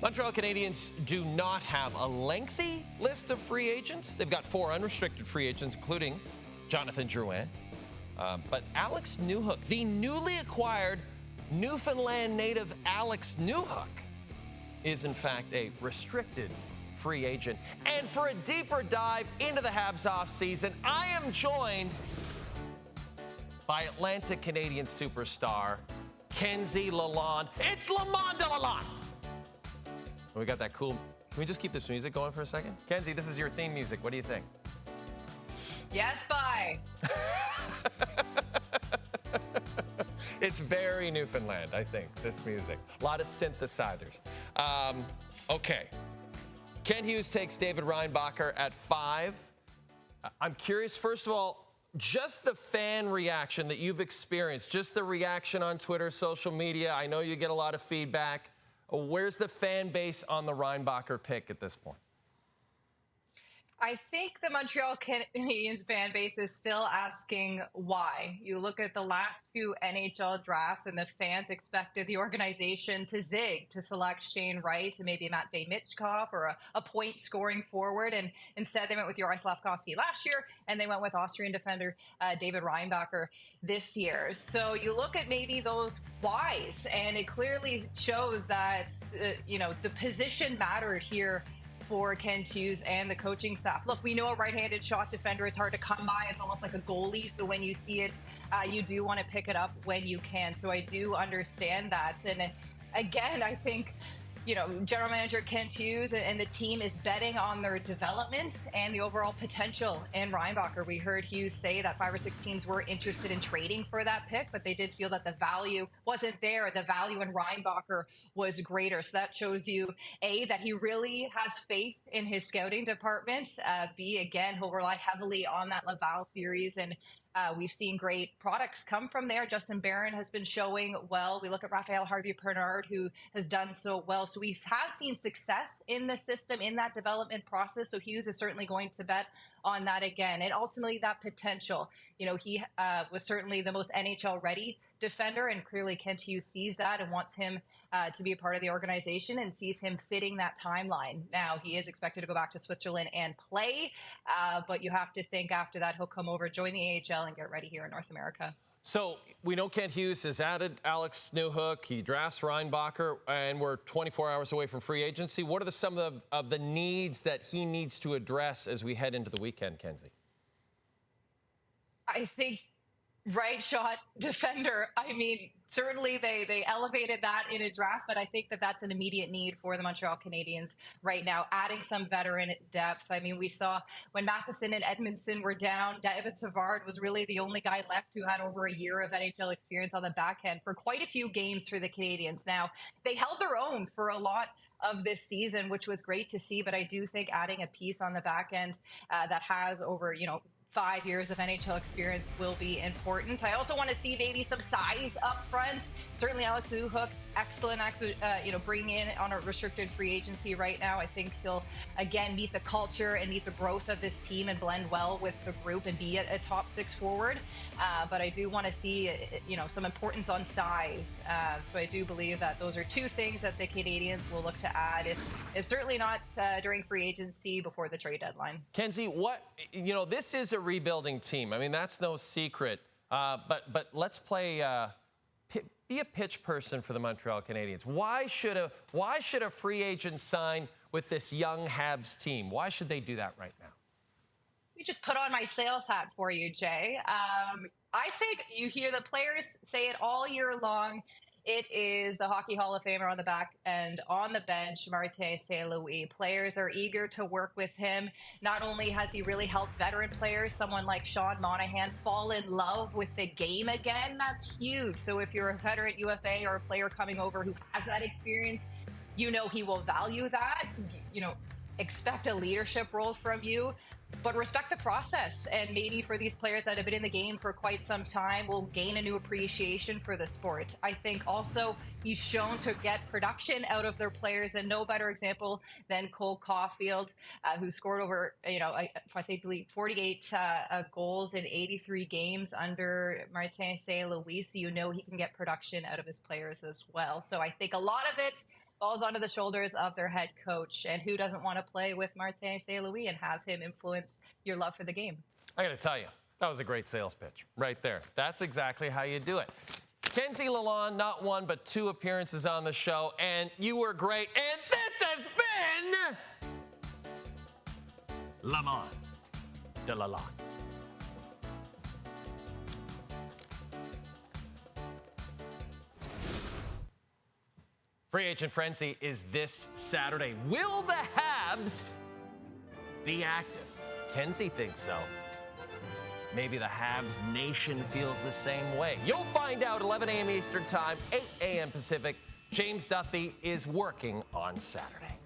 Montreal Canadiens do not have a lengthy list of free agents. They've got 4 unrestricted free agents, including Jonathan Drouin. But Alex Newhook, the newly acquired Newfoundland native Alex Newhook, is in fact a restricted free agent. And for a deeper dive into the Habs offseason, I am joined by Atlantic Canadian superstar Kenzie Lalonde. It's Lamond de Lalonde. We got that cool. Can we just keep this music going for a second? Kenzie, this is your theme music. What do you think? Yes, bye. It's very Newfoundland, I think, this music. A lot of synthesizers. Okay. Kent Hughes takes David Reinbacher at 5. I'm curious, first of all, just the fan reaction that you've experienced, just the reaction on Twitter, social media. I know you get a lot of feedback. Where's the fan base on the Reinbacher pick at this point? I think the Montreal Canadiens fan base is still asking why. You look at the last 2 NHL drafts, and the fans expected the organization to zig, to select Shane Wright and maybe Matvei Michkov or a point-scoring forward. And instead, they went with Juraj Slafkovsky last year, and they went with Austrian defender David Reinbacher this year. So you look at maybe those whys, and it clearly shows that, the position mattered here for Kent Hughes and the coaching staff. Look, we know a right-handed shot defender is hard to come by. It's almost like a goalie. So when you see it, you do want to pick it up when you can. So I do understand that. And again, I think, General Manager Kent Hughes and the team is betting on their development and the overall potential in Reinbacher. We heard Hughes say that 5 or 6 teams were interested in trading for that pick, but they did feel that the value wasn't there. The value in Reinbacher was greater. So that shows you, A, that he really has faith in his scouting department. B, again, he'll rely heavily on that Laval series, and we've seen great products come from there. Justin Barron has been showing well. We look at Raphael Harvey-Bernard, who has done so well. So we have seen success in the system, in that development process. So Hughes is certainly going to bet on that again. And ultimately that potential, he was certainly the most NHL ready defender. And clearly Kent Hughes sees that and wants him to be a part of the organization and sees him fitting that timeline. Now he is expected to go back to Switzerland and play. But you have to think after that, he'll come over, join the AHL and get ready here in North America. So we know Kent Hughes has added Alex Newhook. He drafts Reinbacher, and we're 24 hours away from free agency. What are some of the needs that he needs to address as we head into the weekend, Kenzie? I think right shot defender. I mean, certainly they elevated that in a draft, but I think that that's an immediate need for the Montreal Canadiens right now, adding some veteran depth. I mean, we saw when Matheson and Edmondson were down, David Savard was really the only guy left who had over a year of NHL experience on the back end for quite a few games for the Canadiens. Now, they held their own for a lot of this season, which was great to see, but I do think adding a piece on the back end that has over, 5 years of NHL experience will be important. I also want to see maybe some size up front. Certainly Alex Newhook, excellent, bringing in on a restricted free agency right now. I think he'll, again, meet the culture and meet the growth of this team and blend well with the group and be a top 6 forward. But I do want to see, some importance on size. So I do believe that those are 2 things that the Canadiens will look to add, if certainly not during free agency before the trade deadline. Kenzie, this is a rebuilding team. I mean, that's no secret. But let's play. Be a pitch person for the Montreal Canadiens. Why should a free agent sign with this young Habs team? Why should they do that right now? You just put on my sales hat for you, Jay. I think you hear the players say it all year long. It is the Hockey Hall of Famer on the back and on the bench, Martin St. Louis. Players are eager to work with him. Not only has he really helped veteran players, someone like Sean Monahan, fall in love with the game again. That's huge. So if you're a veteran UFA or a player coming over who has that experience, he will value that. Expect a leadership role from you, but respect the process. And maybe for these players that have been in the game for quite some time, will gain a new appreciation for the sport. I think also he's shown to get production out of their players, and no better example than Cole Caulfield, who scored over, I believe 48 goals in 83 games under Martin St. Louis. So he can get production out of his players as well. So I think a lot of it falls onto the shoulders of their head coach. And who doesn't want to play with Martin St. Louis and have him influence your love for the game? I got to tell you, that was a great sales pitch right there. That's exactly how you do it. Kenzie Lalonde, not one but 2 appearances on the show, and you were great. And this has been Lamont de Lalonde. Free agent frenzy is this Saturday. Will the Habs be active? Kenzie thinks so. Maybe the Habs nation feels the same way. You'll find out 11 a.m. Eastern Time, 8 a.m. Pacific. James Duthie is working on Saturday.